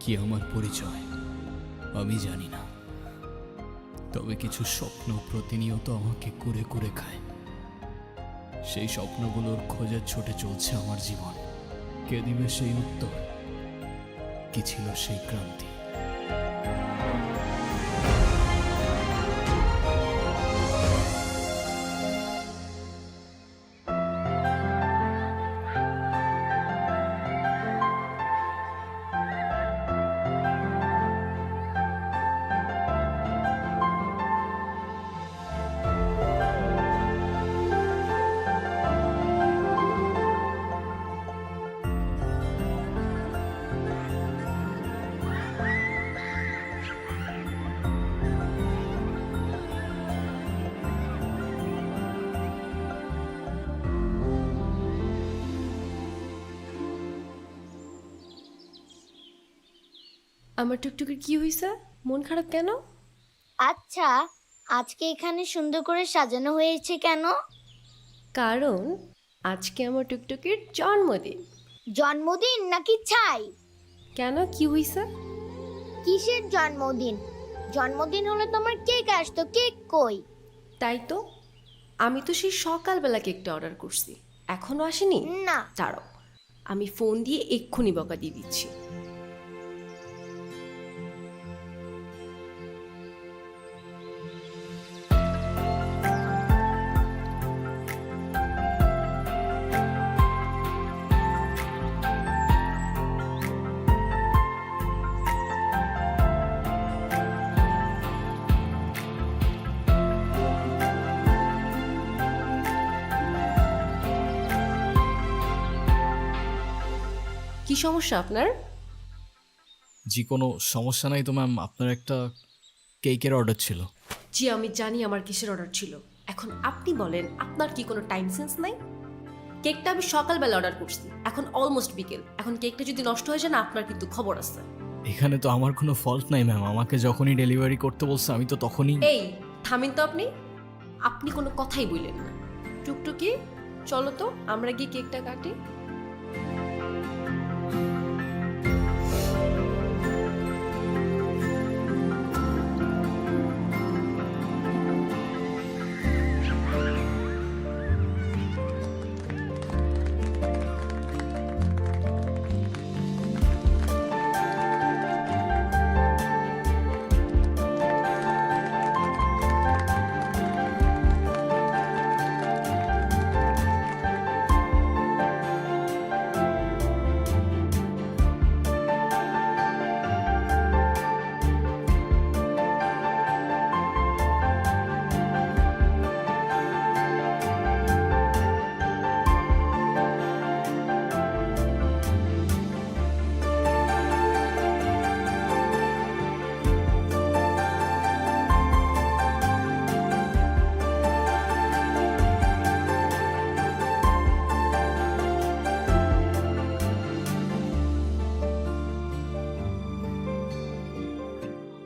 কি আমার পরিচয় আমি জানি না, তবে কিছু স্বপ্ন প্রতিনিয়ত আমাকে কুরে কুরে খায়। সেই স্বপ্নগুলোর খোঁজে ছুটে চলছে আমার জীবন। কে দিবে সেই উত্তর? কি ছিল সেই ক্রান্তি? আমার টুকটুকির কি হইছে? মন খারাপ কেন? আচ্ছা, আজকে এখানে সুন্দর করে সাজানো হয়েছে কেন? কারণ আজকে আমার টুকটুকির জন্মদিন। জন্মদিন নাকি ছাই? কেন, কি হইছে? কিসের জন্মদিন? জন্মদিন হলে তোমার কেক আসতো, কেক কই? তাই তো, আমি তো সেই সকালবেলা কেকটা অর্ডার করছি, এখনো আসেনি। না। দাঁড়াও, আমি ফোন দিয়ে এক্ষুনি বকা দিয়ে দিচ্ছি। কি সমস্যা আপনার? জি, কোনো সমস্যা নাই তো ম্যাম। আপনার একটা কেকের অর্ডার ছিল। জি, আমি জানি আমার কিসের অর্ডার ছিল। এখন আপনি বলেন, আপনার কি কোনো টাইম সেন্স নাই? কেকটা আমি সকালবেলা অর্ডার করছি, এখন অলমোস্ট বিকেল। এখন কেকটা যদি নষ্ট হয়ে যায় না, আপনার কিন্তু খবর আছে। এখানে তো আমার কোনো ফল্ট নাই ম্যাম। আমাকে যখনই ডেলিভারি করতে বলছে আমি তো তখনই। এই থামেন তো আপনি। আপনি কোনো কথাই বললেন না। টুকটুকি, চলো তো আমরা গিয়ে কেকটা কাটি।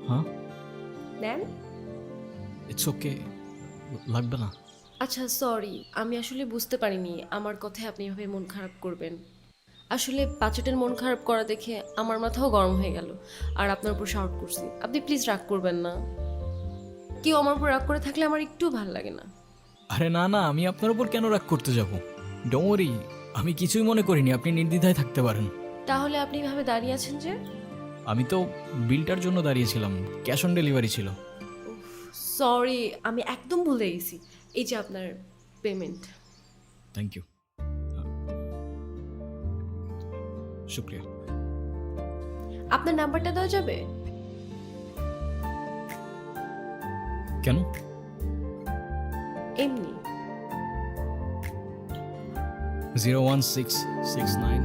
হ্যাঁ, নেন। ইটস ওকে, লাগবে না। আচ্ছা, সরি, আমি আসলে বুঝতে পারিনি আমার কথায় আপনি এভাবে মন খারাপ করবেন। আসলে বাচ্চাটার মন খারাপ করা দেখে আমার মাথাও গরম হয়ে গেল, আর আপনার উপর শাউট করছি। আপনি প্লিজ রাগ করবেন না। কেউ আমার উপর রাগ করে থাকলে আমার একটু ভালো লাগে না। আরে না না, আমি আপনার উপর কেন রাগ করতে যাব? ডোন্ট ওয়ারি, আমি কিছুই মনে করিনি। আপনি নির্দ্বিধায় থাকতে পারেন। তাহলে আপনি এভাবে দাঁড়িয়ে আছেন যে? আমি তো বিলটার জন্য দাঁড়িয়েছিলাম, ক্যাশ অন ডেলিভারি ছিল। সরি, আমি একদম ভুলে গেছি। এই যে আপনার পেমেন্ট। থ্যাংক ইউ, শুক্রিয়া। আপনার নাম্বারটা দেওয়া যাবে? কেন? এমনি। 01669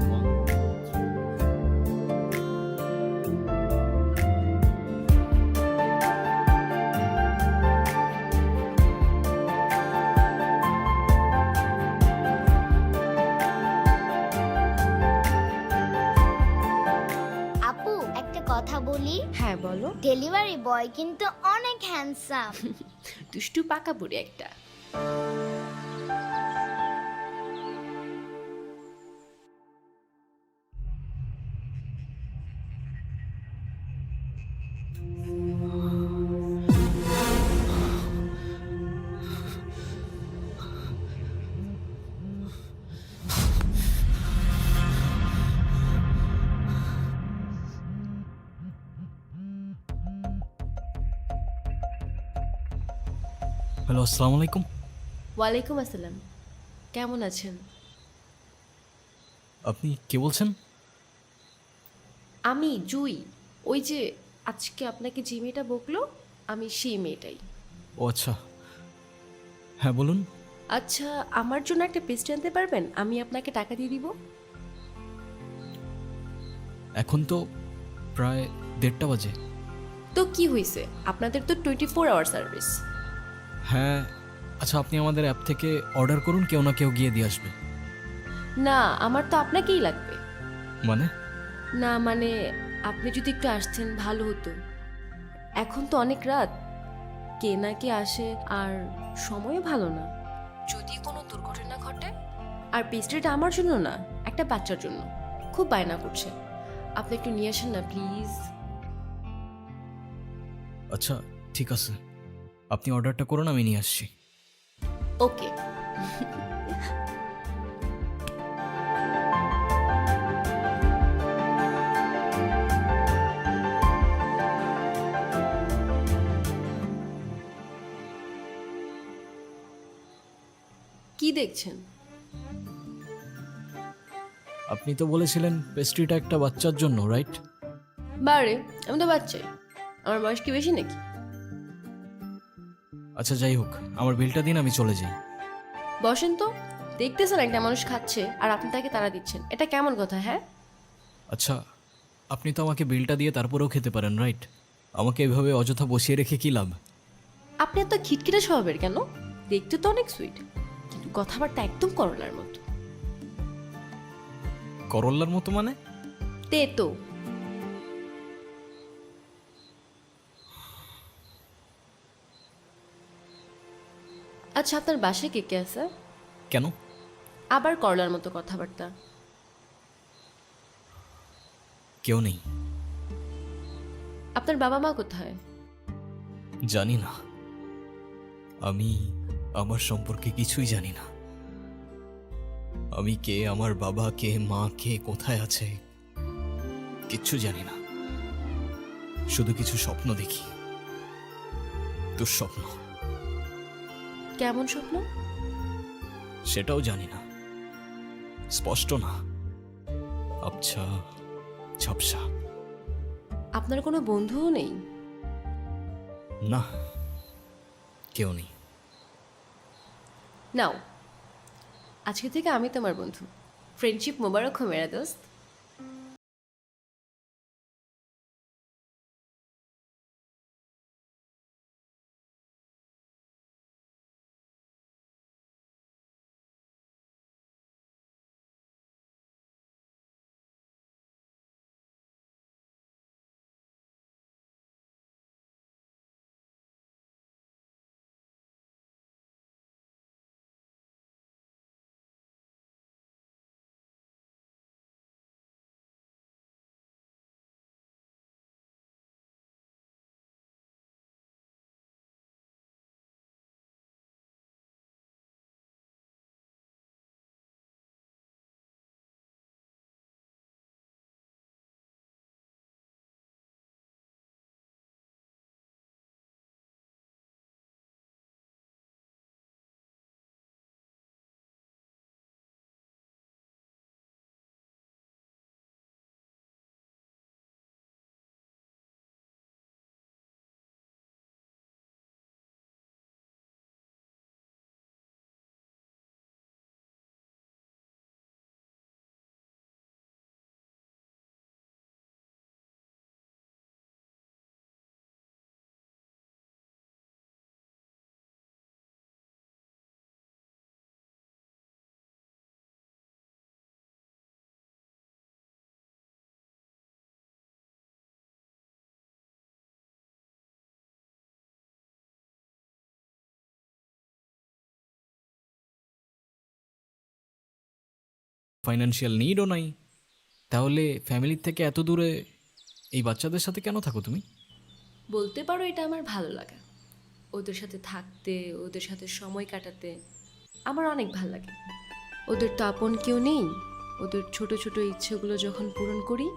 আপু, একটা কথা বলি। হ্যাঁ বলো। ডেলিভারি বয় কিন্তু অনেক হ্যান্ডসাম। দুষ্টু পাকা বুড়ি একটা। হ্যালো, আসসালামু আলাইকুম। ওয়ালাইকুম আসসালাম। কেমন আছেন? আপনি কে বলছেন? আমি জুই। ওই যে আজকে আপনাকে যে মেয়েটা বকলো, আমি সেই মেয়েটাই। ও আচ্ছা, হ্যাঁ বলুন। আচ্ছা, আমার জন্য একটা পেস্ট্রি আনতে পারবেন? আমি আপনাকে টাকা দিয়ে দিব। এখন তো প্রায় 1:30 বাজে। তো কি হয়েছে, আপনাদের তো 24 আওয়ার সার্ভিস। হ্যাঁ, আচ্ছা আপনি আমাদের অ্যাপ থেকে অর্ডার করুন, কেউ না কেউ গিয়ে দিয়ে আসবে। না, আমার তো আপনাকেই লাগবে। মানে? না মানে, আপনি যদি একটু আসতেন ভালো হতো। এখন তো অনেক রাত, কে না কে আসে, আর সময়ও ভালো না। যদি কোনো দুর্ঘটনা ঘটে। আর পেস্ট্রিটা আমার জন্য না, একটা বাচ্চার জন্য। খুব বায়না করছে, আপনি একটু নিয়ে আসেন না প্লিজ। আচ্ছা ঠিক আছে, আপনি অর্ডারটা করুন, আমি নিয়ে আসছি। ওকে। কি দেখছেন? আপনি তো বলেছিলেন পেস্ট্রিটা একটা বাচ্চার জন্য, রাইট? বারে, আমি তো বাচ্চাই। আমার বয়স কি বেশি নাকি? আচ্ছা যাই হোক, আমার বিলটা দিন, আমি চলে যাই। বসেন তো। দেখতেছেন একটা মানুষ খাচ্ছে আর আপনি তাকে তাড়া দিচ্ছেন, এটা কেমন কথা? হ্যাঁ, আচ্ছা, আপনি তো আমাকে বিলটা দিয়ে তারপরেও খেতে পারেন, রাইট? আমাকে এভাবে অযথা বসিয়ে রেখে কী লাভ? আপনি এত খিটখিটে স্বভাবের কেন? দেখতে তো অনেক সুইট, কিন্তু কথাবার্তা একদম করলার মতো। করল্লার মতো মানে? তেতো। আচ্ছা, আপনার বাসায় কে কে আছে? কেন? আবার করলার মতো কথাবার্তা। কেউ নেই। আপনার বাবা মা কোথায়? জানি না, আমি আমার সম্পর্কে কিছুই জানি না। আমি কে, আমার বাবা কে, মা কে, কোথায় আছে, কিচ্ছু জানি না। শুধু কিছু স্বপ্ন দেখি, দুঃস্বপ্ন। কেমন স্বপ্ন? সেটাও জানি না, স্পষ্ট না, আবছা ঝাপসা। আপনার কোনো বন্ধুও নেই? না, কেউ নেই। নাও, আজকে থেকে আমি তোমার বন্ধু। ফ্রেন্ডশিপ মোবারক হো মেরা দোস্ত। ফাইন্যান্সিয়াল নিডও নাই, তাহলে ফ্যামিলির থেকে এত দূরে এই বাচ্চাদের সাথে কেন থাকো তুমি? বলতে পারো এটা আমার ভালো লাগা। ওদের সাথে থাকতে, ওদের সাথে সময় কাটাতে আমার অনেক ভালো লাগে। ওদের তো আপন কেউ নেই। ওদের ছোট ছোট ইচ্ছেগুলো যখন পূরণ করি,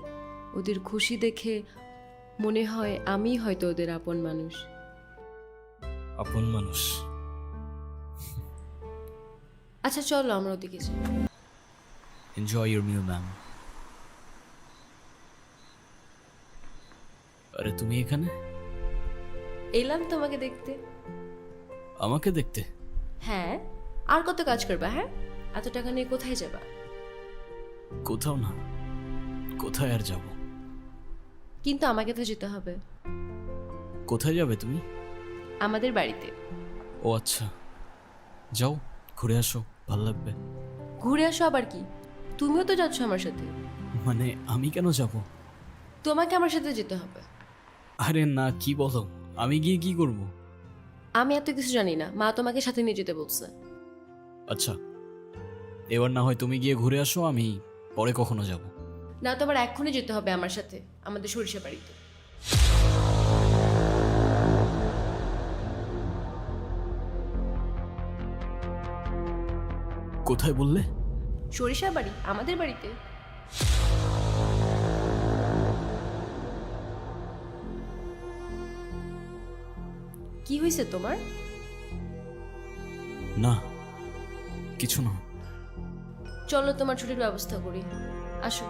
ওদের খুশি দেখে মনে হয় আমি হয়তো ওদের আপন মানুষ। আপন মানুষ? আচ্ছা চলো আমরা ওদিকে যাই। Enjoy your meal ma'am. আরে তুমি এখানে? এলাম তোমাকে দেখতে। আমাকে দেখতে? হ্যাঁ, আর কত কাজ করবা? হ্যাঁ, এত টাকা নিয়ে কোথায় যাবা? কোথাও না। কোথায় আর যাব? কিন্তু আমাকে তো যেতে হবে। কোথায় যাবে তুমি? আমাদের বাড়িতে। ও আচ্ছা, যাও ঘুরে আসো, ভাল লাগবে। ঘুরে আসো আবার কি? তুমিও তো যাচ্ছ আমার সাথে। মানে আমি কেন যাব? তোমাকে আমার সাথে যেতে হবে। আরে না, কি বলো? আমি গিয়ে কি করব? আমি এত কিছু জানি না, মা তোমাকে সাথে নিয়ে যেতে বলছে। আচ্ছা, এবার না হয় তুমি গিয়ে ঘুরে আসো, আমি পরে কখনো যাব। না তো আবার এক্ষুনি যেতে হবে আমার সাথে আমাদের সরিষা বাড়িতে। কোথায় বললে? সরিষা বাড়ি, আমাদের বাড়িতে। কি হয়েছে তোমার? না, কিছু না। চলো তোমার ছুটির ব্যবস্থা করি, আসো।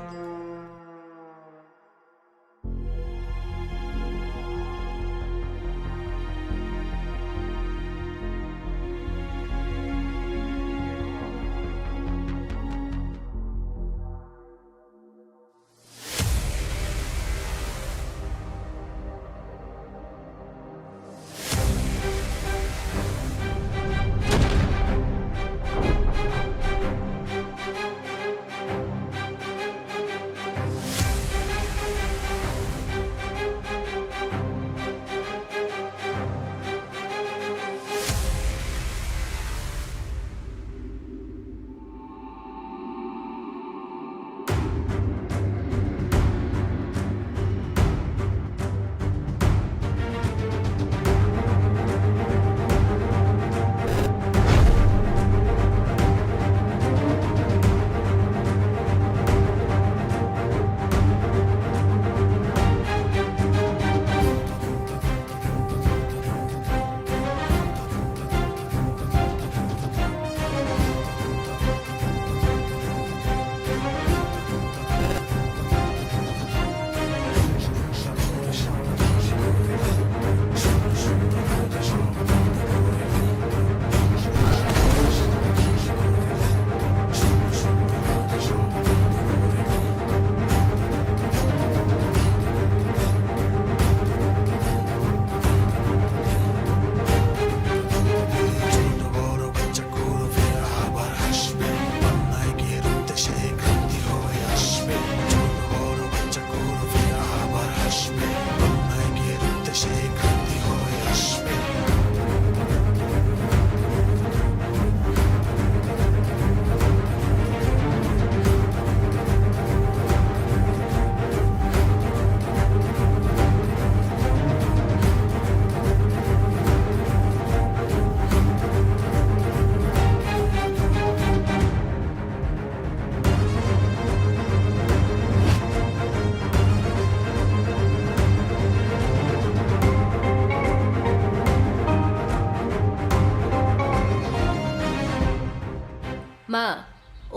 মা,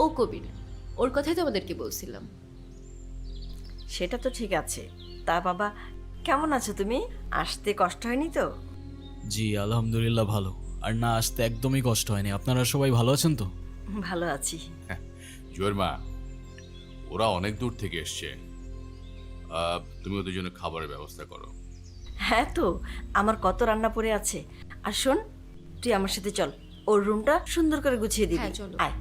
ও কবির, ওর কথাই তো আমাদেরকে বলছিলাম। সেটা তো ঠিক আছে। তা বাবা, কেমন আছো তুমি? আসতে কষ্ট হয়নি তো? জি আলহামদুলিল্লাহ ভালো। আর না আসতে একদমই কষ্ট হয়নি। আপনারা সবাই ভালো আছেন তো? ভালো আছি। জোয়ের মা, ওরা অনেক দূর থেকে এসছে। তুমি ওদের জন্য খাবারের ব্যবস্থা করো। হ্যাঁ তো, আমার কত রান্না পড়ে আছে। আর শোন, তুই আমার সাথে চল, ওর রুমটা সুন্দর করে গুছিয়ে দিবি। হ্যাঁ, চলো। আয়।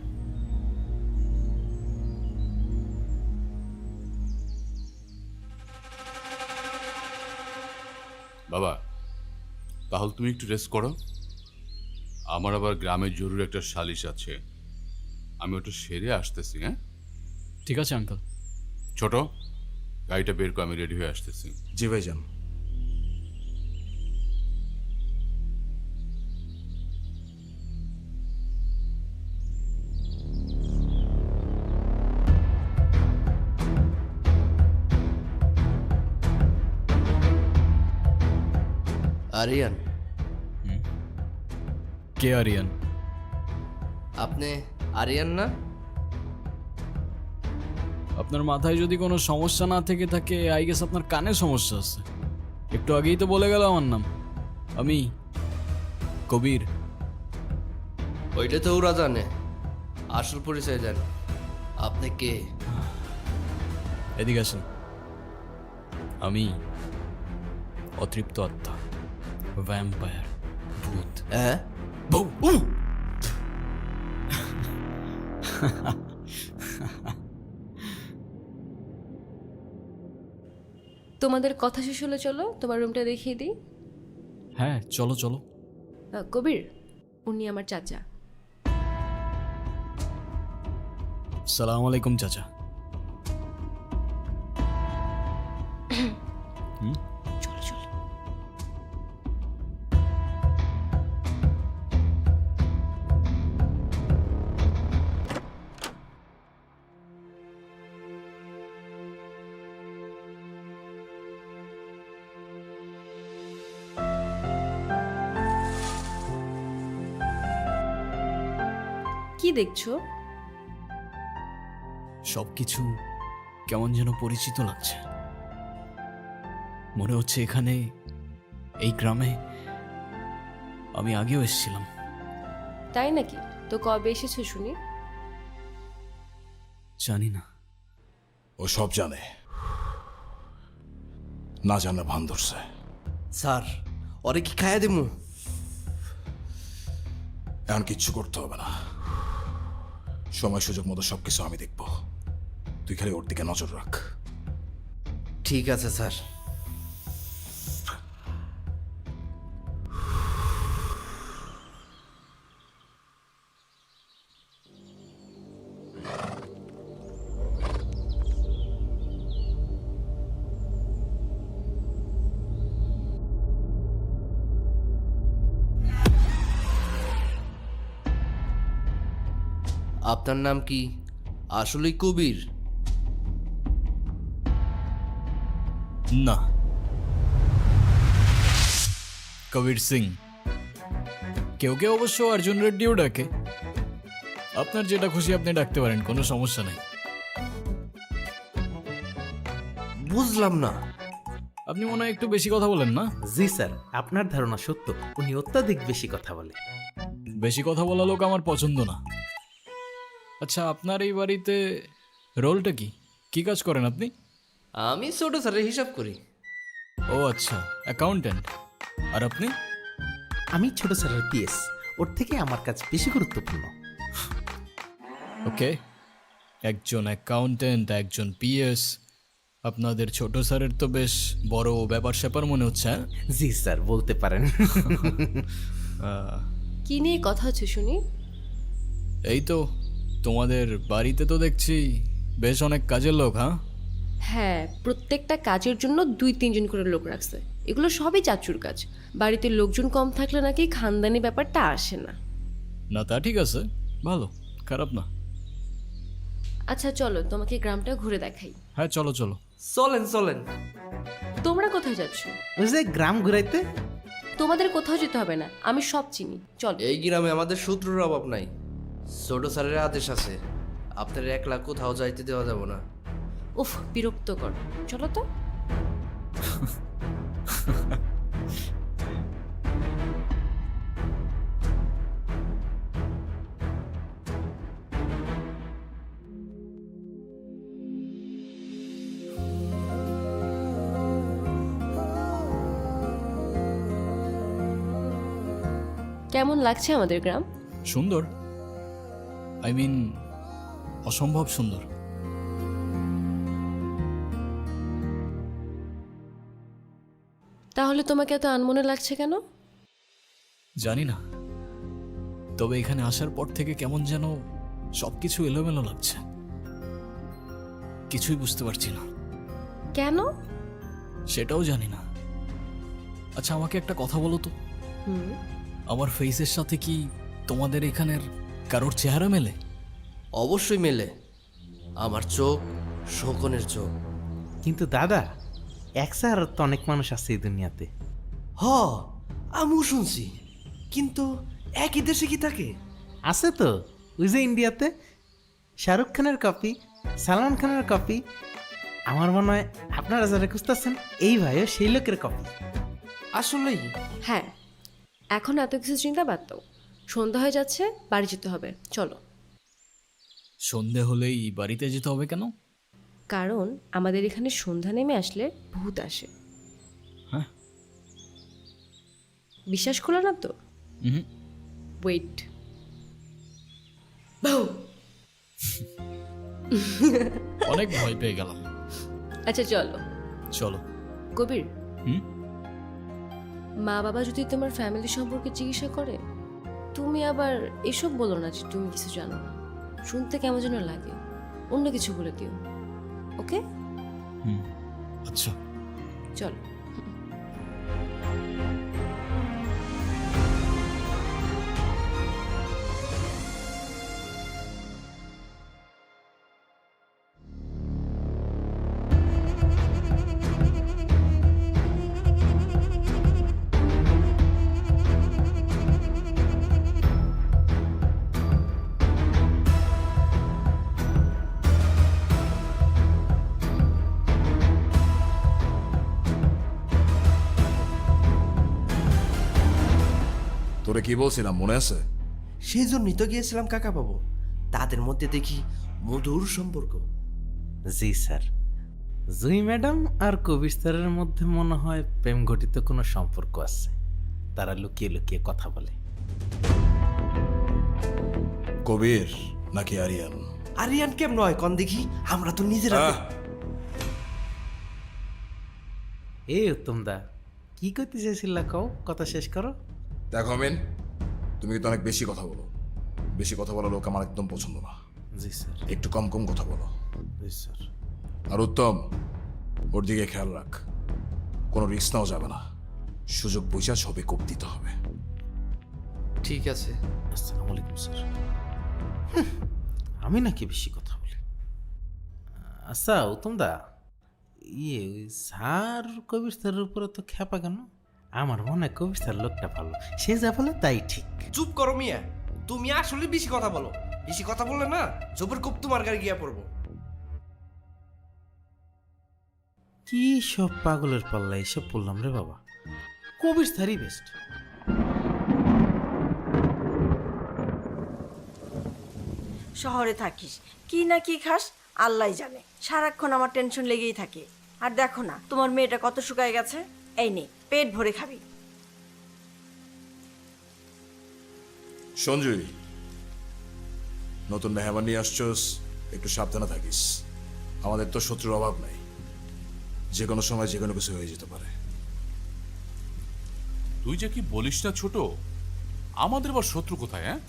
বাবা, তাহলে তুমি একটু রেস্ট করো। আমার আবার গ্রামে জরুরি একটা সালিশ আছে, আমি ওটা সেরে আসতেছি। হ্যাঁ ঠিক আছে আঙ্কেল। ছোট, গাড়িটা বের করে, আমি রেডি হয়ে আসতেছি। জি ভাইজান। আরিয়ান, কে আরিয়ান? আপনি আরিয়ান না? আপনার মাথায় যদি কোনো সমস্যা না থেকে থাকে আই গেস আপনার কানে সমস্যা আছে। একটু আগেই তো বলে গেল আমার নাম, আমি কবির। ওইটা তো ওরা জানে, আসল পরিচয় দেন। আপনি কে? এদিকে আসেন। আমি অতৃপ্ত আত্মা, ভ্যাম্পায়ার, ভূত। হ্যাঁ? তোমাদের কথা শেষ হলে চলো তোমার রুমটা দেখিয়ে দিই। হ্যাঁ চলো চলো। কবির, উনি আমার চাচা। সালাম আলাইকুম চাচা। চলো চলো। কি দেখছো? সবকিছু কেমন যেন পরিচিত লাগছে। মনে হচ্ছে এখানে, এই গ্রামে আমি আগেও এসেছিলাম। তাই নাকি? তো কবে এসেছো শুনি? জানি না। ও সব জানে, না জানা ভান ধরছে। স্যার, ওরে কি খাইয়া দিমু? এখন কিচ্ছু করতে হবে না, সময় সুযোগ মতো সবকিছু আমি দেখব। তুই খালি ওর দিকে নজর রাখ। ঠিক আছে স্যার। আপনার নাম কি আসলেই কবির? না, কবির সিং। কেউ কেউ অবশ্য অর্জুন রেড্ডিও ডাকে। আপনার যেটা খুশি আপনি ডাকতে পারেন, কোনো সমস্যা নেই। বুঝলাম না। আপনি মনে হয় একটু বেশি কথা বলেন না? জি স্যার, আপনার ধারণা সত্য, উনি অত্যাধিক বেশি কথা বলে। বেশি কথা বলা লোক আমার পছন্দ না। আচ্ছা, আপনার এই বাড়িতে রোলটা কি? কি কাজ করেন আপনি? আমি ছোট স্যারের হিসাব করি। ও আচ্ছা, অ্যাকাউন্টেন্ট। আর আপনি? আমি ছোট স্যারের পিএস, ওর থেকে আমার কাজ বেশি গুরুত্বপূর্ণ। ওকে, একজন অ্যাকাউন্টেন্ট, একজন পিএস। আপনাদের ছোট স্যারের তো বেশ বড় ব্যাপার স্যাপার মনে হচ্ছে। হ্যাঁ? জি স্যার, বলতে পারেন। কি নিয়ে কথা হচ্ছে শুনি? এই তো, তোমাদের বাড়িতে তো দেখছি বেশ অনেক কাজের লোক। হ্যাঁ হ্যাঁ, প্রত্যেকটা কাজের জন্য 2-3 জন করে লোক রাখছে। এগুলো সবই চাচুর কাজ। বাড়িতে লোকজন কম থাকলে নাকি খানদানি ব্যাপারটা আসে না। না, তা ঠিক আছে, ভালো, খারাপ না। আচ্ছা চলো, তোমাকে গ্রামটা ঘুরে দেখাই। হ্যাঁ চলো চলো। চলেন চলেন। তোমরা কোথায় যাচ্ছ? ওই যে গ্রাম ঘুরাইতে। তোমাদের কোথাও যেতে হবে না, আমি সব চিনি। চলো। এই গ্রামে আমাদের শত্রুর অভাব নাই। ছোট স্যারের আদেশ আছে, আপনার একলা কোথাও যাইতে দেওয়া যাব না। উফ, বিরক্তকর। চলো তো। কেমন লাগছে আমাদের গ্রাম? সুন্দর, আই মিন অসম্ভব সুন্দর। তাহলে তোমাকে এত আনমনে লাগছে কেন? জানি না, তবে এখানে আসার পর থেকে কেমন যেন সবকিছু এলোমেলো লাগছে। কিছুই বুঝতে পারছি না। কেন? সেটাও জানি না। আচ্ছা, আমাকে একটা কথা বলো তো, হুম, আমার ফেসের সাথে কি তোমাদের এখানের কারোর চেহারা মেলে? অবশ্যই মেলে। আমার চোখ শোকনের চোখ। কিন্তু দাদা, এক স্যার তো অনেক মানুষ আছে এই দুনিয়াতে। হ, আমিও শুনছি, কিন্তু একই দেশে কি থাকে? আছে তো, ওই যে ইন্ডিয়াতে শাহরুখ খানের কপি, সালমান খানের কপি, আমার মনে হয় আপনারা যারা খুঁজতেছেন এই ভাইও সেই লোকের কপি। আসলেই হ্যাঁ, এখন এত কিছু চিন্তা বাদ দাও। সন্ধ্যা হয়ে যাচ্ছে, বাড়ি যেতে হবে, চলো। সন্ধে হলেই বাড়িতে যেতে হবে কেন? কারণ আমাদের এখানে সন্ধ্যা নেমে আসলে ভূত আসে। হ্যাঁ? বিশ্বাস করলো না তো? হুম। ওয়েট। অনেক ভয় পেয়ে গেলাম। আচ্ছা চলো। চলো। কবির, হুম? মা বাবা যদি তোমার ফ্যামিলি সম্পর্কে জিজ্ঞাসা করে, তুমি আবার এসব বলো না যে তুমি কিছু জানো না। শুনতে কেমন যেন লাগে, অন্য কিছু বলে দিও। ওকে, হুম। আচ্ছা। চলো। তোরে কি বলছিলাম মনে আছে? সেই জন্যই তো গিয়েছিলাম কাকা বাবু। তাদের মধ্যে দেখি মধুর সম্পর্ক। জি স্যার, জুই ম্যাডাম আর কবির স্যারের মধ্যে মনে হয় প্রেম ঘটিত কোনো সম্পর্ক আছে। তারা লুকিয়ে লুকিয়ে কথা বলে। কবির নাকি আরিয়ান? আরিয়ান কেম নয় কন দেখি, আমরা তো নিজেরা এই উত্তম দা, কি করতে চাইছিল কও, কথা শেষ করো। দেখো মেন, তুমি কিন্তু অনেক বেশি কথা বলো। বেশি কথা বলা লোক আমার একদম পছন্দ না। জি স্যার। একটু কম কম কথা বলো। জি স্যার। আর উত্তম, ওর দিকে খেয়াল রাখ। কোনো রিস্ক নেওয়া যাবে না। সুযোগ বুঝা সবে কোপ দিতে হবে। ঠিক আছে। আসসালামু আলাইকুম স্যার। আমি নাকি বেশি কথা বলি? আচ্ছা উত্তম দা, ওই স্যার কবির স্যারের উপরে তো খেপা কেন? আমার মনে হয় কবির স্যার লোকটা ভালো, সে যা বলে তাই ঠিক। চুপ করো মিয়া, তুমি আসলে বেশি কথা বলো। বেশি কথা বললে না জবর কোপ তোমার গাড়ি গিয়া পড়বো। কি সব পাগলের পাল্লা এসব বললাম রে বাবা, কবির স্যারই বেস্ট। শহরে থাকিস, কি না কি খাস আল্লাহ জানে। সারাক্ষণ আমার টেনশন লেগেই থাকে। আর দেখো না তোমার মেয়েটা কত শুকায় গেছে। এই নে, পেট ভরে খাবি। সঞ্জয়, নতুন মেহমান নিয়ে আসছস, একটু সাবধানে থাকিস। আমাদের তো শত্রুর অভাব নাই, যে কোনো সময় যে কোনো কিছু হয়ে যেতে পারে। তুই যে কি বলিস না ছোট, আমাদের বা শত্রু কোথায়? হ্যাঁ,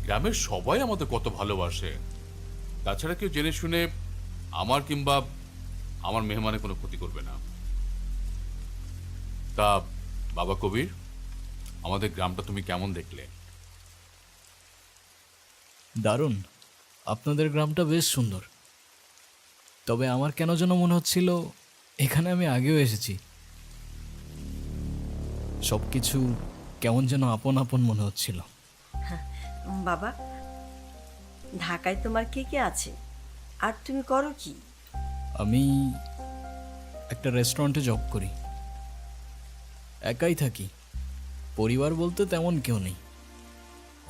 গ্রামের সবাই আমাদের কত ভালোবাসে। তাছাড়া কেউ জেনে শুনে আমার কিংবা আমার মেহমানের কোনো ক্ষতি করবে না। তা বাবা কবির, আমাদের গ্রামটা তুমি কেমন দেখলে? দারুণ, আপনাদের গ্রামটা বেশ সুন্দর। তবে আমার কেন যেন মনে হচ্ছিল এখানে আমি আগেও এসেছি। সব কিছু কেমন যেন আপন আপন মনে হচ্ছিল। বাবা, ঢাকায় তোমার কে কে আছে আর তুমি করো কি? আমি একটা রেস্টুরেন্টে জব করি, একাই থাকি। পরিবার বলতে তেমন কেউ নেই,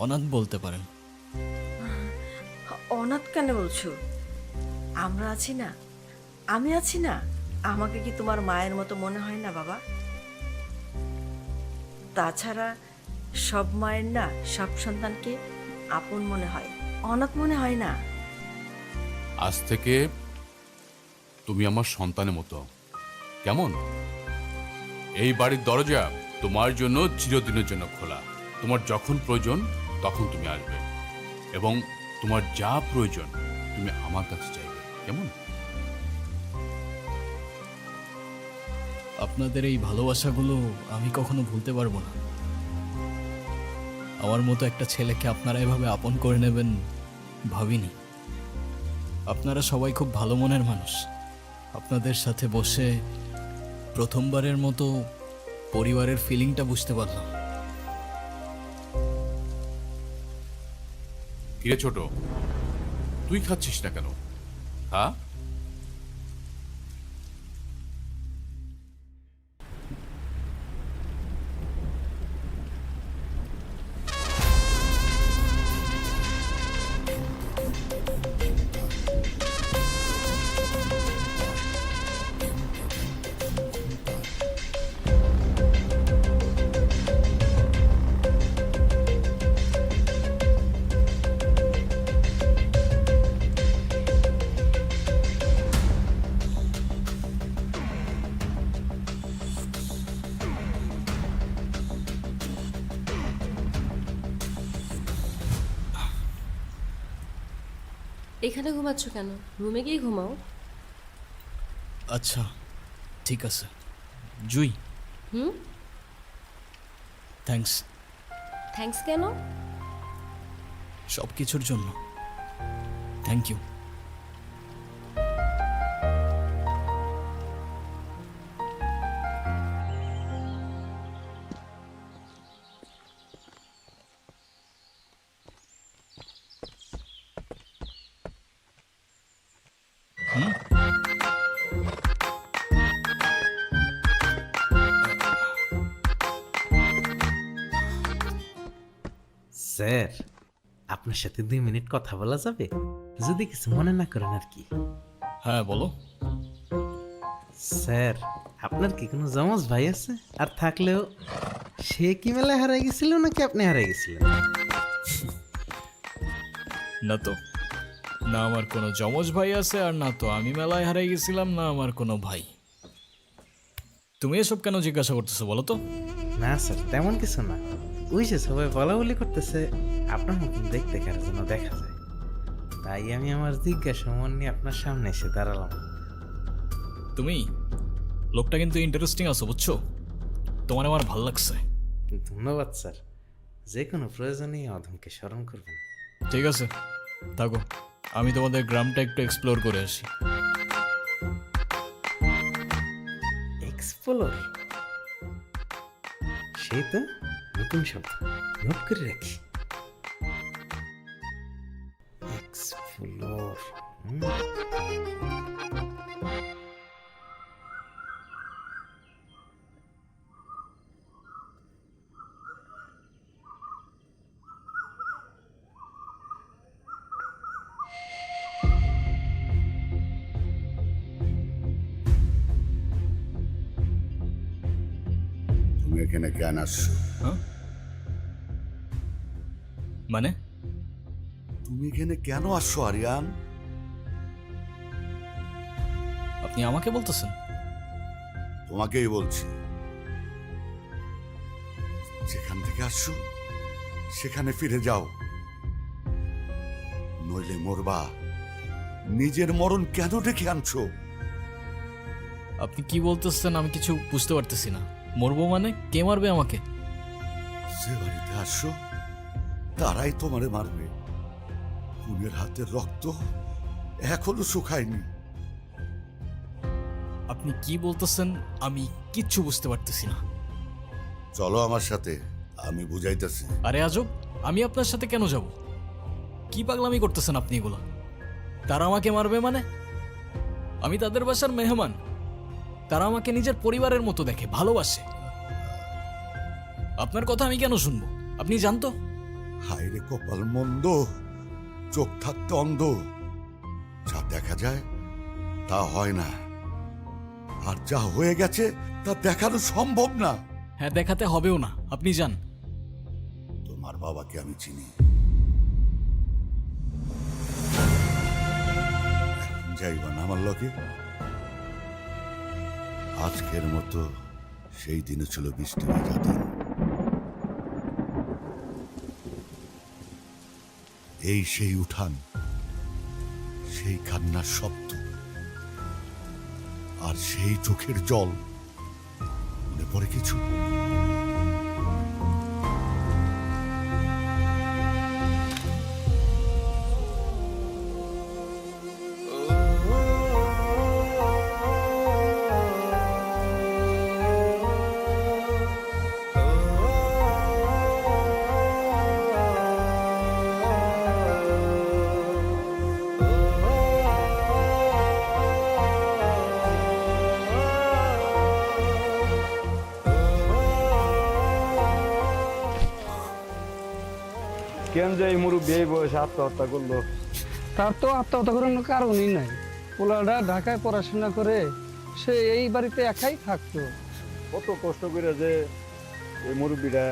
অনাথ বলতে পারেন। অনাথ কেন বলছো? আমরা আছি না, আমি আছি না। আমাকে কি তোমার মায়ের মতো মনে হয় না বাবা? তাছাড়া সব মায়ের না সব সন্তানকে আপন মনে হয়, অনাথ মনে হয় না। আজ থেকে তুমি আমার সন্তানের মতো, কেমন? এই বাড়ির দরজা তোমার জন্য চিরদিনের জন্য খোলা। তোমার যখন প্রয়োজন তখন তুমি আসবে, এবং তোমার যা প্রয়োজন তুমি আমার কাছে চাইবে, কেমন? আপনাদের এই ভালোবাসাগুলো আমি কখনো ভুলতে পারবো না। আমার মতো একটা ছেলেকে আপনারা এভাবে আপন করে নেবেন ভাবিনি। আপনারা সবাই খুব ভালো মনের মানুষ। আপনাদের সাথে বসে প্রথমবারের মতো পরিবারের ফিলিংটা বুঝতে পারলাম। কিরে ছোট, তুই খাচ্ছিস না কেন? হ্যাঁ, এখানে ঘুমাচ্ছ কেন? রুমে গিয়ে ঘুমাও। আচ্ছা ঠিক আছে। জুই, হুম? থ্যাঙ্কস থ্যাঙ্কস কেন? সব কিছুর জন্য। Thank you. স্যার, আপনার সাথে 2 মিনিট কথা বলা যাবে? যদি কিছু মনে না করেন আর কি। হ্যাঁ বলো। স্যার, আপনার কি কোনো জমজ ভাই আছে? আর থাকলেও সে কি মেলায় হারাই গেছিল নাকি আপনি হারাই গেছিলেন? না তো, না আমার কোনো যমজ ভাই আছে, আর না তো আমি মেলায় হারাই গেছিলাম, না আমার কোনো ভাই। তুমি এসব কেন জিজ্ঞাসা করতেছো বলো তো? না স্যার, তেমন কিছু না। ওই যে সবাই বলা বলি করতেছে আপনার মতন দেখতে কারো যেন দেখা যায়, তাই আমি আমার জিজ্ঞাসা মন নিয়ে আপনার সামনে এসে দাঁড়ালাম। তুমি লোকটা কিন্তু ইন্টারেস্টিং আছো বুঝছো, তোমার আমার ভাল লাগছে। ধন্যবাদ স্যার, যে কোনো প্রয়োজনেই অধমকে স্মরণ করবেন। ঠিক আছে থাকো, আমি তোমাদের গ্রামটা একটু এক্সপ্লোর করে আসি। এক্সপ্লোর, সেই তো নতুন শব্দ, নোট করে রাখি। এক্সপ্লোর, তুমি এখানে কেন আসছো? হ্যাঁ মানে? তুমি এখানে কেন আসছো আরিয়ান? আপনি আমাকে বলতেছেন? তোমাকেই বলছি। যেখান থেকে আসছো সেখানে ফিরে যাও, নইলে মরবা। নিজের মরণ কেন ডেকে আনছো? আপনি কি বলতেছেন আমি কিছু বুঝতে পারতেছি না। মরবো মানে? কে মারবে আমাকে? যে বাড়িতে আসছো তারাই তোমারে মারবে। খুনের হাতের রক্ত এখনো শুকায়নি। আপনি কি বলতেছেন আমি কিচ্ছু বুঝতে পারতেছি না। চলো আমার সাথে, আমি বুঝাইতেছি। আরে আজব, আমি আপনার সাথে কেন যাব? কি পাগলামি করতেছেন আপনি এগুলো? তারা আমাকে মারবে মানে? আমি তাদের বাসার মেহমান, তারা আমাকে নিজের পরিবারের মতো দেখে, ভালোবাসে। আপনার কথা আমি কেন শুনবো? আপনি জানতো? হায় রে কপাল মন্দ, চোখ থাকতে অন্ধ। যা দেখা যায় তা হয় না, আর যা হয়ে গেছে তা দেখানো সম্ভব না। হ্যাঁ, দেখাতে হবেও না, আপনি যান। তোমার বাবাকে আমি চিনি। এখন যাইবা না আমার লগে? আজকের মতো সেই দিনে ছিল বৃষ্টি ভেজা দিন। এই সেই উঠান, সেই কান্নার শব্দ, আর সেই চোখের জল। মনে পড়ে কিছু? কেন যে এই মুরব্বী এই বয়সে আত্মহত্যা করলো? তার তো আত্মহত্যা করার কোনো কারণই নাই। পোলাটা ঢাকায় পড়াশোনা করে সে এই বাড়িতে একাই থাকতো। কত কষ্ট করে যে এই মুরব্বীটা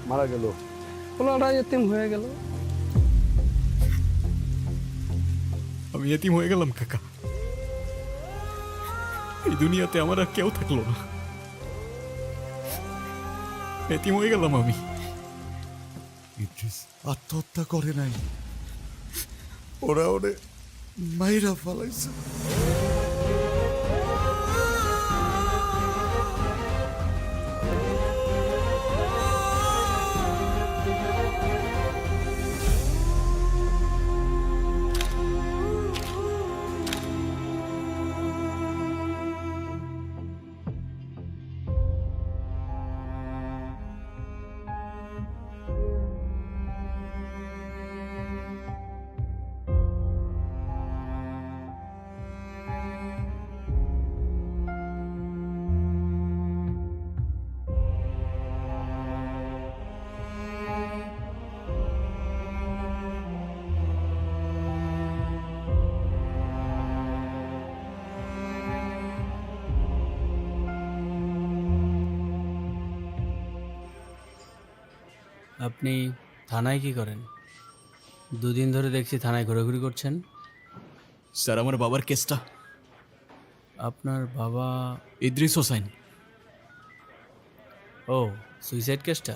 মারা গেল। পোলাটা এতিম হয়ে গেল। আমি এতিম হয়ে গেলাম কাকা। এই দুনিয়াতে আমার আর কেউ থাকলো না, এতিম হয়ে গেলাম আমি। ইদ্রিস আত্মহত্যা করে নাই, ওরা ওরে মাইরা ফালাইছে। আপনি থানায় কি করেন? দুদিন ধরে দেখছি থানায় ঘোরাঘুরি করছেন। স্যার, আমার বাবার কেসটা। আপনার বাবা ইদ্রিস হোসেন? ও, সুইসাইড কেসটা?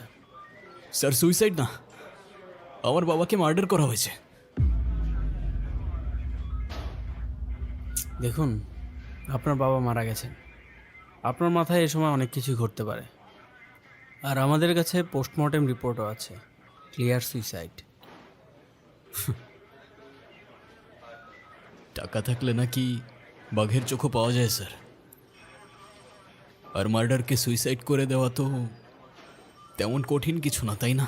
স্যার, সুইসাইড না, আমার বাবাকে মার্ডার করা হয়েছে। দেখুন, আপনার বাবা মারা গেছেন, আপনার মাথায় এ সময় অনেক কিছুই ঘটতে পারে। আর আমাদের কাছে পোস্টমর্টেম রিপোর্টও আছে, ক্লিয়ার সুইসাইড। টাকা থাকলে নাকি বাঘের চোখও পাওয়া যায় স্যার। আর মার্ডারকে সুইসাইড করে দেওয়া তো তেমন কঠিন কিছু না, তাই না?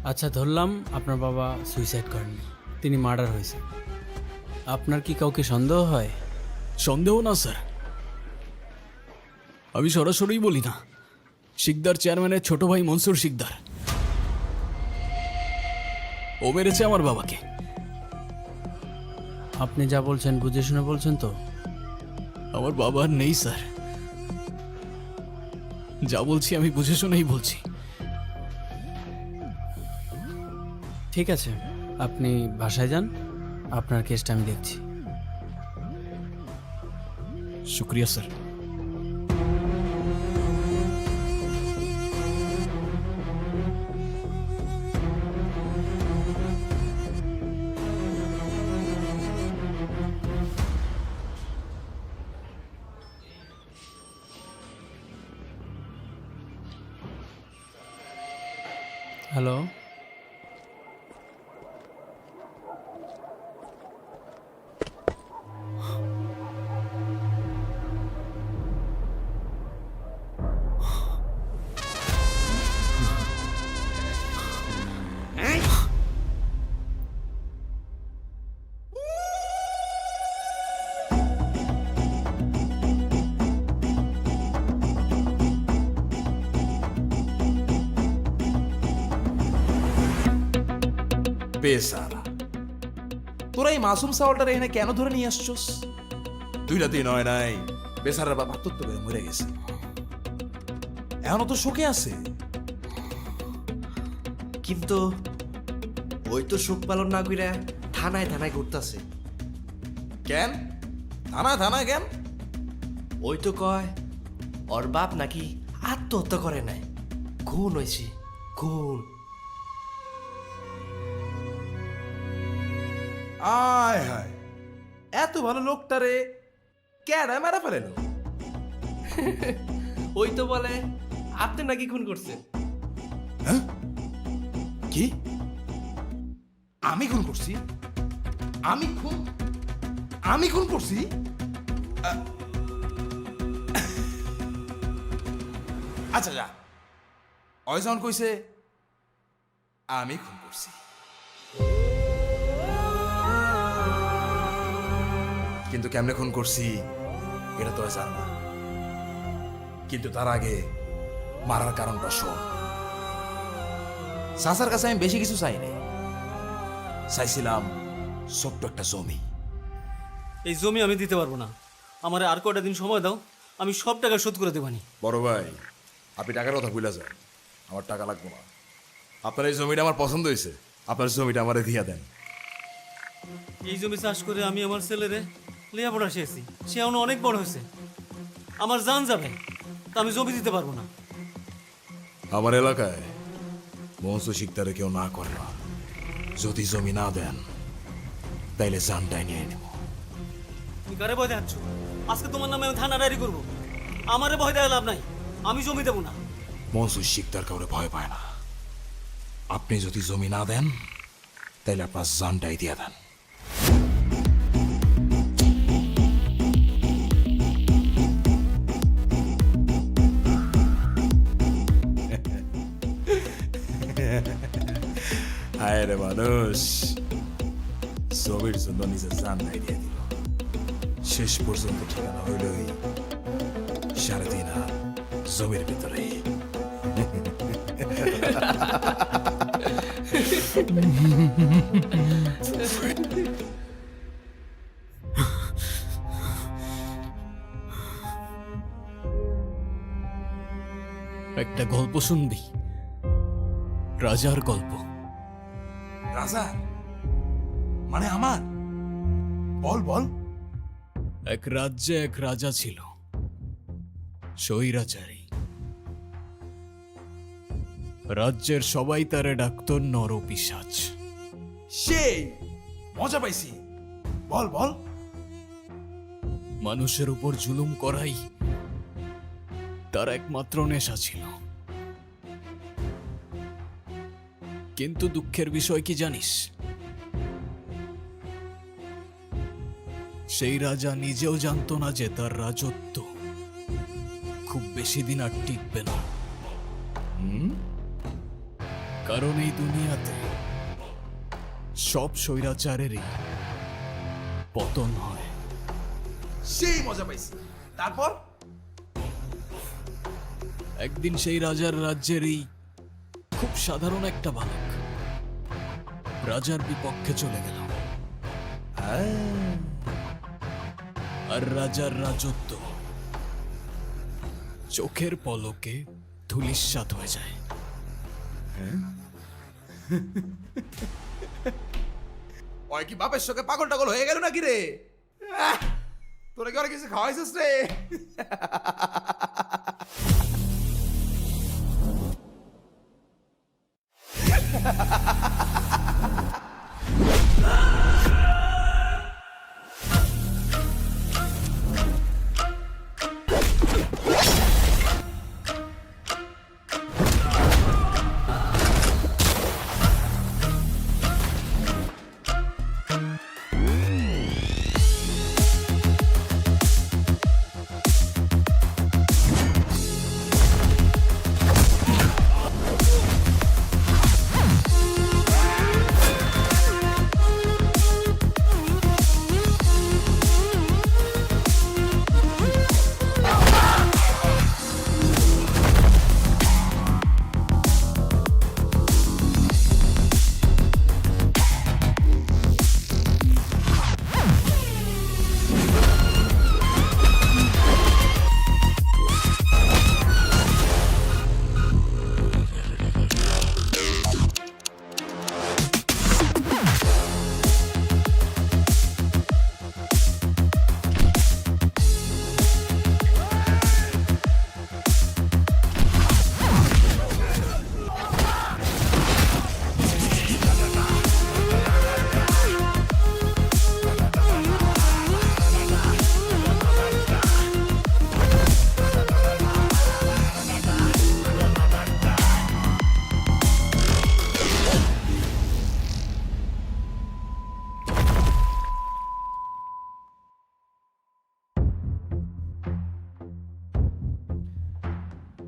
আচ্ছা, ধরলাম আপনার বাবা সুইসাইড করেননি, তিনি মার্ডার হয়েছে। আপনার কি কাউকে সন্দেহ হয়? সন্দেহ না স্যার, আমি সরাসরি বলি না, শিকদার চেয়ারম্যানের ছোট ভাই মনসুর শিকদার, ও মেরেছে আমার বাবাকে। আপনি যা বলছেন বুঝে শুনে বলছেন তো? আমার বাবা আর নেই স্যার, যা বলছি আমি বুঝে শুনেই বলছি। ঠিক আছে, আপনি বাসায় যান, আপনার কেসটা আমি দেখছি। শুক্রিয়া স্যার। হ্যালো, বেসারা, তোরা এই মাসুম সাওয়ালটার এখানে কেন ধরে নিয়ে আসছস? 2 রাতে নয় নাই, বেসারার বাবা আত্মহত্যা করে মরে গেছে, এখনো তো শোকে আছে। কিন্তু ওই তো শোক পালন না কইরা থানায় থানায় ঘুরতাছে। কেন থানায় থানায় কেন? ওই তো কয় ওর বাপ নাকি আত্মহত্যা করে নাই, খুন হয়েছে, খুন। আয় হায়, এত ভালো লোকটারে কেডা মেরা ফেলেন? ওই তো বলে আপনি নাকি খুন করছেন। কি? আমি খুন করছি? আমি খুন করছি? আচ্ছা যা, অয়জন কইছে আমি খুন করছি, কিন্তু কেমনে খুন করছি এটা তো জান না। কিন্তু তার আগে মারার কারণটা শোন। চাচার কাছে আমি বেশি কিছু চাই নাই, চাইছিলাম ছোট্ট একটা জমি। এই জমি আমি দিতে পারবো না, আমার আর কয়টা দিন সময় দাও, আমি সব টাকা শোধ করে দেবানি। বড় ভাই, আপনি টাকার কথা ভুলে যান, আমার টাকা লাগবে না। আপনার এই জমিটা আমার পছন্দ হয়েছে, আপনার জমিটা আমারে দিয়ে দেন। এই জমি চাষ করে আমি আমার ছেলেরে লেখাপড়া শিখেছি, সে এখন অনেক বড় হয়েছে, আমার জান যাবে, তা আমি জমি দিতে পারবো না। আমার এলাকায় মঞ্চ শিকদারে কেউ না করে না, যদি জমি না দেন তাইলে জানটাই নিয়ে নেব। তুমি কারে ভয় দেখাচ্ছ? আজকে তোমার নামে আমি থানা ডায়েরি করবো। আমারে ভয় দেওয়া লাভ নাই, আমি জমি দেবো না। মনসুর শিকদার কাউরে ভয় পায় না, আপনি যদি জমি না দেন তাইলে আপনার জানটাই দিয়ে দেন। হায় রে মানুষ, জমির জন্য নিজের জানটাই দিয়ে দিল। শেষ পর্যন্ত ঠিকানা হইলই 3.5 হাত জমির ভিতরে। একটা গল্প শুনবি? রাজার গল্প। রাজা মানে আমার? বল বল। এক রাজ্যে এক রাজা ছিল, স্বৈরাচারী। রাজ্যের সবাই তারে ডাকতো নরপিশাচ। সেই মজা পাইছি, বল বল। মানুষের উপর জুলুম করাই তার একমাত্র নেশা ছিল। কিন্তু দুঃখের বিষয় কি জানিস? সেই রাজা নিজেও জানতো না যে তার রাজত্ব খুব বেশি দিন আর টিকবে না। কারণ এই দুনিয়াতে সব স্বৈরাচারেরই পতন হয়। সেই মজা পাইছি, তারপর? একদিন সেই রাজার রাজ্যেরই খুব সাধারণ একটা বালক রাজার বিপক্ষে চলে গেল, আর রাজার রাজত্ব চোখের পলকে ধূলিসাৎ হয়ে যায়। ওই কি বাপের সঙ্গে পাগল টাগল হয়ে গেল নাকি রে? তোরা কি অনেক কিছু খাওয়াইছিস রে?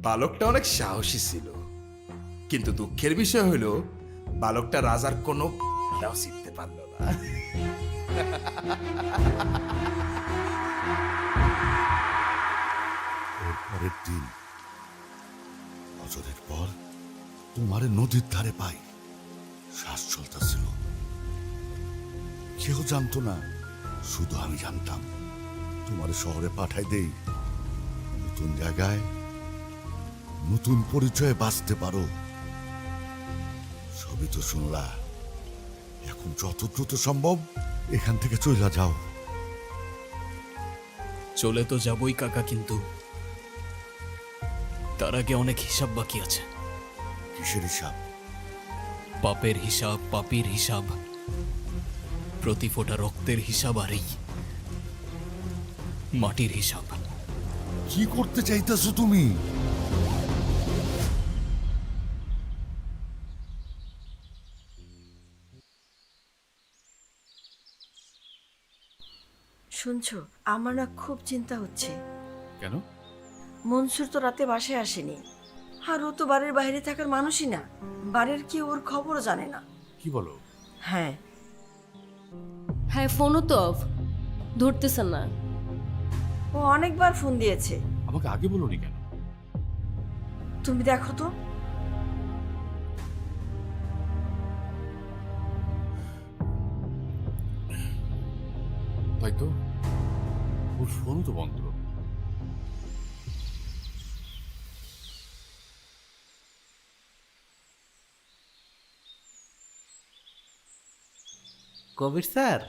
বালকটা অনেক সাহসী ছিল, কিন্তু দুঃখের বিষয় হলো বালকটা রাজার কোনো নাও চিনতে পারল না। পরের দিন তোমারে নদীর ধারে পাই শ্বাস চলতেছিল। কেউ জানতো না, শুধু আমি জানতাম। তোমারে শহরে পাঠাই দেই, নতুন জায়গায় নতুন পরিচয়ে বাঁচতে পারো। সবই তো শুনলা, এখন যত দ্রুত সম্ভব এখান থেকে চলে যাও। চলে তো যাবই কাকা, কিন্তু তার আগে অনেক হিসাব বাকি আছে। কিসের হিসাব? পাপের হিসাব, পাপীর হিসাব, প্রতি ফোঁটা রক্তের হিসাব, আর এই মাটির হিসাব। কি করতে চাইতেছো তুমি? শুনছো, আমার না খুব চিন্তা হচ্ছে। কেন? মনসুর তো রাতে বাসায় আসেনি, আর ও তো বাড়ির বাইরে থাকার মানুষই না। বাড়ির কেউ ওর খবরও জানে না। কি বলো? হ্যাঁ, হ্যাঁ, ফোনও তো অফ, ধরতেছে না। ও অনেকবার ফোন দিয়েছে। আমাকে আগে বলোনি কেন? তুমি দেখো তো। তাই তো, ওর ফোনও তো বন্ধ। কবির স্যার,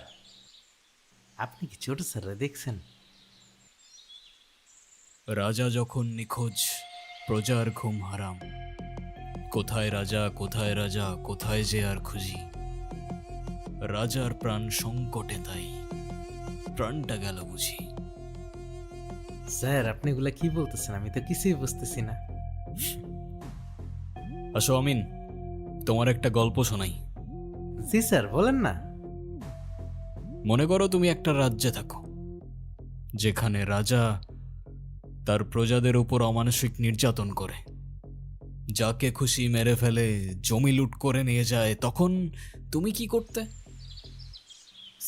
আপনি কি ছোট স্যাররা দেখছেন? রাজা যখন নিখোঁজ, প্রজার ঘুম হারাম। কোথায় রাজা, কোথায় রাজা, কোথায় যে আর খুঁজি। রাজার প্রাণ সংকটে, তাই প্রাণটা গেল বুঝি। স্যার, আপনি এগুলা কি বলতেছেন? আমি তো কিছুই বুঝতেছি না। আসো আমিন, তোমার একটা গল্প শোনাই। জি স্যার, বলেন না। মনে করো তুমি একটা রাজ্যে থাকো, যেখানে রাজা তার প্রজাদের উপর অমানসিক নির্যাতন করে, যাকে খুশি মেরে ফেলে, জমি লুট করে নিয়ে যায়। তখন তুমি কি করতে?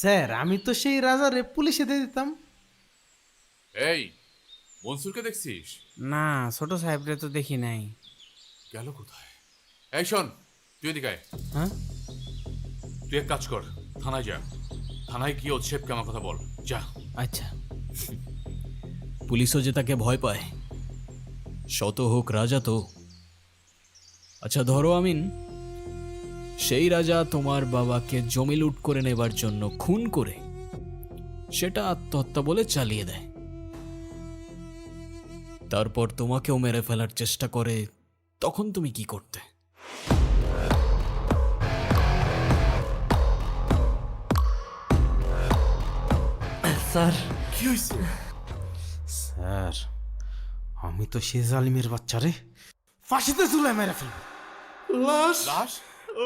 স্যার, আমি তো সেই রাজারে পুলিশে দিয়ে দিতাম। এই, মনসুরকে দেখছিস? না, ছোট সাহেবরে তো দেখি নাই। গেল কোথায়? এই শোন, তুই এদিকে আয়। হ্যাঁ, তুই এক কাজ কর, থানায় যা। থানায় গিয়ে ওর শেফকে আমার কথা বল, যা। আচ্ছা। পুলিশও যে তাকে ভয় পায়, শত হোক রাজা তো। আচ্ছা ধরো আমিন, সেই রাজা তোমার বাবাকে জমি লুট করে নেবার জন্য খুন করে সেটা আত্মহত্যা বলে চালিয়ে দেয়। তারপর তোমাকেও মেরে ফেলার চেষ্টা করে, তখন তুমি কি করতে? স্যার, কি হয়েছে? স্যার, আমি তো সে জালিমের বাচ্চারে ফাঁসিতে ঝুলায় মেরে ফেলব। লাশ? লাশ?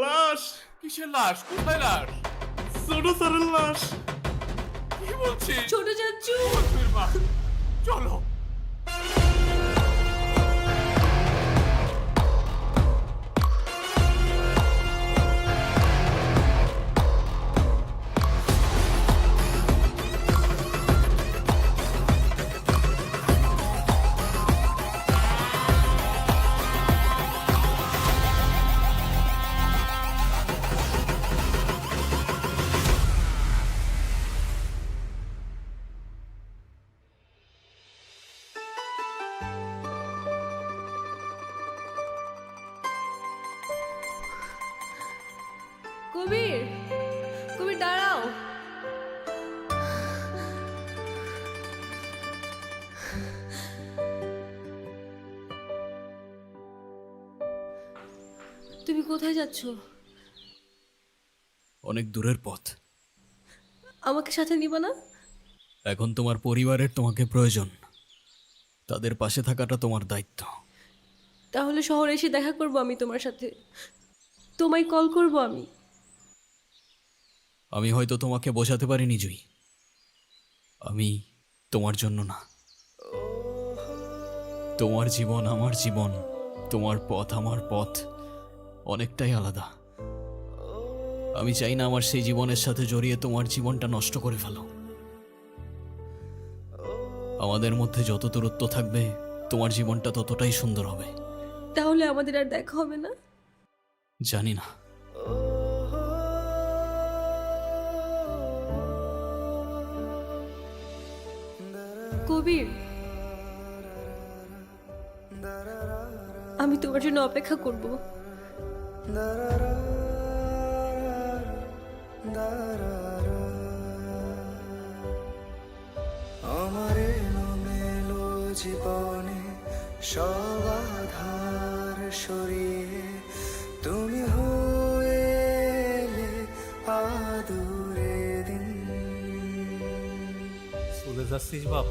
লাশ? কিসের লাশ? কোথায় লাশ? ছোট স্যারের লাশ। কি বলছিস? ছোট চাচু, মা, চলো। কবির, কবির দাঁড়াও। তুমি কোথায় যাচ্ছ? অনেক দূরের পথ। আমাকে সাথে নিবা না? এখন তোমার পরিবারের তোমাকে প্রয়োজন, তাদের পাশে থাকাটা তোমার দায়িত্ব। তাহলে শহরে এসে দেখা করব আমি তোমার সাথে, তোমায় কল করব আমি। আমি হয়তো তোমাকে বোঝাতে পারিনি জুই, আমি তোমার জন্য না। তোমার জীবন আমার জীবন, তোমার পথ আমার পথ অনেকটাই আলাদা। আমি চাই না আমার সেই জীবনের সাথে জড়িয়ে তোমার জীবনটা নষ্ট করে ফেলো। আমাদের মধ্যে যত দূরত্ব থাকবে, তোমার জীবনটা ততটাই সুন্দর হবে। তাহলে আমাদের আর দেখা হবে না? জানি না। কবির, আমি তোমার জন্য অপেক্ষা করব। আমার এলোমেলো জীবনে সবাধার সরিয়ে তুমি হয়ে এলে আদুরে দিন। চলে যাচ্ছিস বাপ?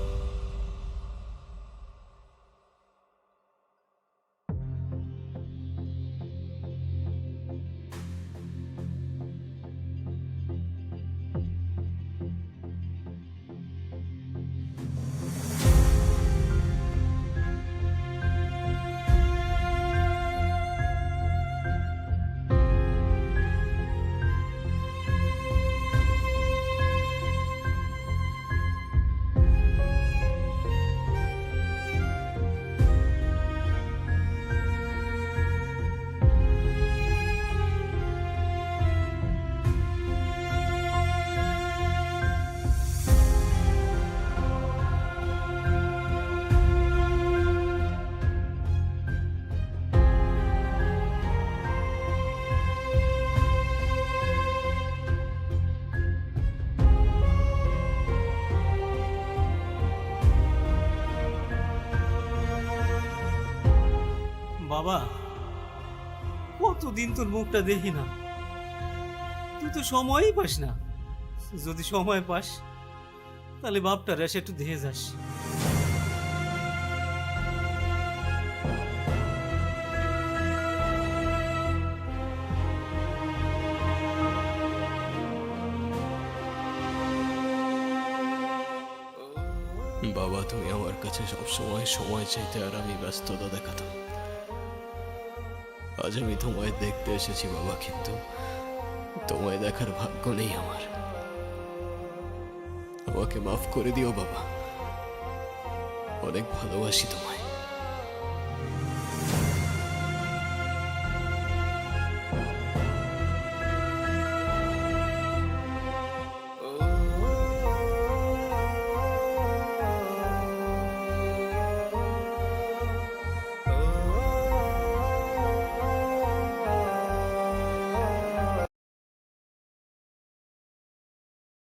বাবা, কতদিন তোর মুখটা দেখি না। তুই তো সময়ই পাস না। যদি সময় পাস তাহলে বাপটা রেসে একটু দেখে যাস। বাবা, তুমি আমার কাছে সবসময় সময় চাইতে আর আমি ব্যস্ততা দেখাতাম। আজ আমি তোমায় দেখতে এসেছি বাবা, কিন্তু তোমায় দেখার ভাগ্য নেই আমার। আমাকে মাফ করে দিও বাবা, অনেক ভালোবাসি তোমায়।